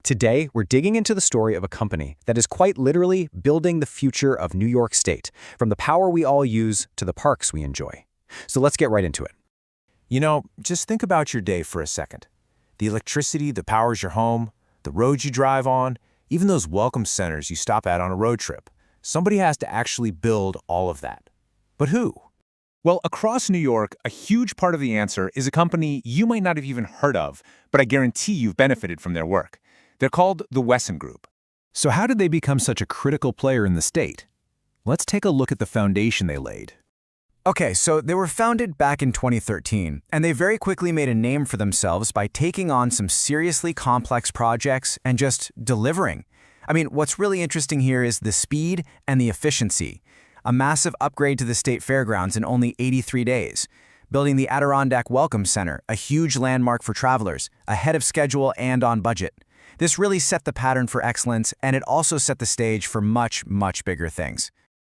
Today, we're digging into the story of a company that is quite literally building the future of New York State, from the power we all use to the parks we enjoy. So let's get right into it. Just think about your day for a second. The electricity that powers your home, the roads you drive on, even those welcome centers you stop at on a road trip. Somebody has to actually build all of that. But who? Well, across New York, a huge part of the answer is a company you might not have even heard of, but I guarantee you've benefited from their work. They're called the Wesson Group. So how did they become such a critical player in the state? Let's take a look at the foundation they laid. Okay, so they were founded back in 2013, and they very quickly made a name for themselves by taking on some seriously complex projects and just delivering. What's really interesting here is the speed and the efficiency. A massive upgrade to the state fairgrounds in only 83 days. Building the Adirondack Welcome Center, a huge landmark for travelers, ahead of schedule and on budget. This really set the pattern for excellence, and it also set the stage for much, much bigger things.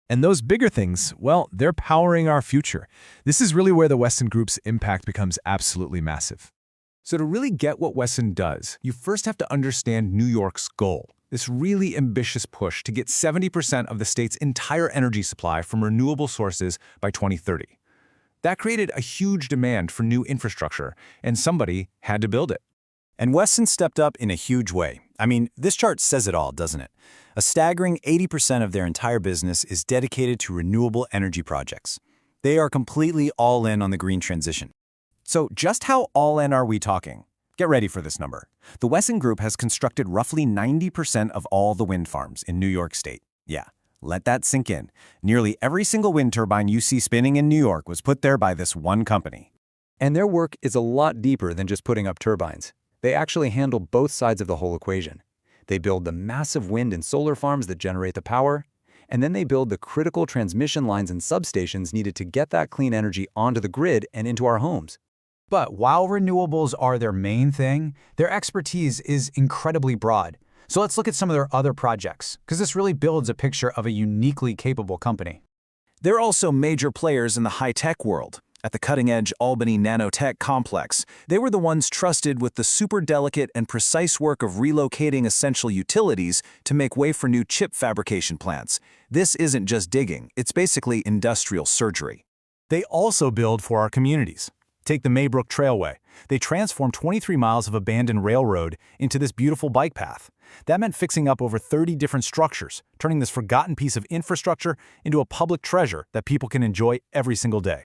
And those bigger things, well, they're powering our future. This is really where the Wesson Group's impact becomes absolutely massive. So to really get what Wesson does, you first have to understand New York's goal. This really ambitious push to get 70% of the state's entire energy supply from renewable sources by 2030. That created a huge demand for new infrastructure, and somebody had to build it. And Wesson stepped up in a huge way. This chart says it all, doesn't it? A staggering 80% of their entire business is dedicated to renewable energy projects. They are completely all in on the green transition. So just how all in are we talking? Get ready for this number. The Wesson Group has constructed roughly 90% of all the wind farms in New York State. Yeah, let that sink in. Nearly every single wind turbine you see spinning in New York was put there by this one company. And their work is a lot deeper than just putting up turbines. They actually handle both sides of the whole equation. They build the massive wind and solar farms that generate the power, and then they build the critical transmission lines and substations needed to get that clean energy onto the grid and into our homes. But while renewables are their main thing, their expertise is incredibly broad. So let's look at some of their other projects, because this really builds a picture of a uniquely capable company. They're also major players in the high-tech world. At the cutting-edge Albany Nanotech Complex, they were the ones trusted with the super delicate and precise work of relocating essential utilities to make way for new chip fabrication plants. This isn't just digging, it's basically industrial surgery. They also build for our communities. Take the Maybrook Trailway. They transformed 23 miles of abandoned railroad into this beautiful bike path. That meant fixing up over 30 different structures, turning this forgotten piece of infrastructure into a public treasure that people can enjoy every single day.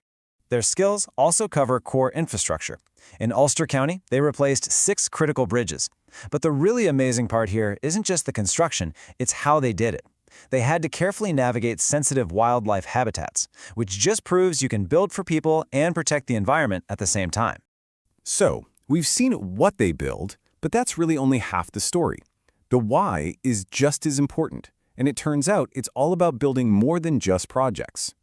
Their skills also cover core infrastructure. In Ulster County, they replaced 6 critical bridges. But the really amazing part here isn't just the construction, it's how they did it. They had to carefully navigate sensitive wildlife habitats, which just proves you can build for people and protect the environment at the same time. So, we've seen what they build, but that's really only half the story. The why is just as important, and it turns out it's all about building more than just projects.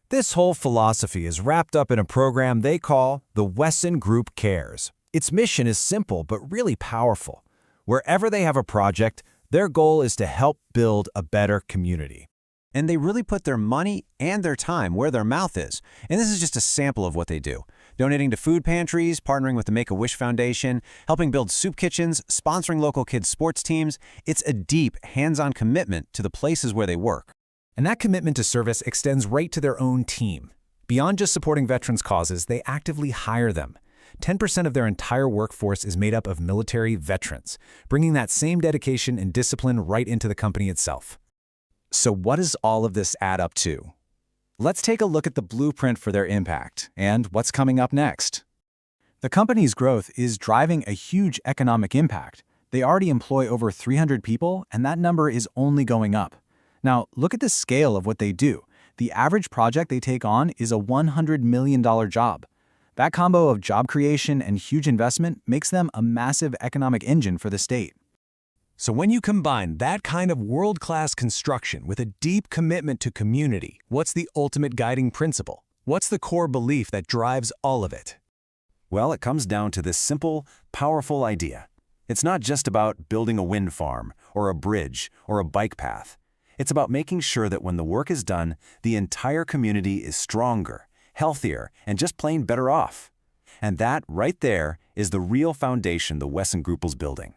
This whole philosophy is wrapped up in a program they call the Wesson Group Cares. Its mission is simple but really powerful. Wherever they have a project, their goal is to help build a better community. And they really put their money and their time where their mouth is. And this is just a sample of what they do. Donating to food pantries, partnering with the Make-A-Wish Foundation, helping build soup kitchens, sponsoring local kids' sports teams. It's a deep, hands-on commitment to the places where they work. And that commitment to service extends right to their own team. Beyond just supporting veterans' causes, they actively hire them. 10% of their entire workforce is made up of military veterans, bringing that same dedication and discipline right into the company itself. So what does all of this add up to? Let's take a look at the blueprint for their impact and what's coming up next. The company's growth is driving a huge economic impact. They already employ over 300 people, and that number is only going up. Now, look at the scale of what they do. The average project they take on is a $100 million job. That combo of job creation and huge investment makes them a massive economic engine for the state. So when you combine that kind of world-class construction with a deep commitment to community, what's the ultimate guiding principle? What's the core belief that drives all of it? Well, it comes down to this simple, powerful idea. It's not just about building a wind farm, or a bridge, or a bike path. It's about making sure that when the work is done, the entire community is stronger, healthier, and just plain better off. And that, right there, is the real foundation the Wesson Group is building.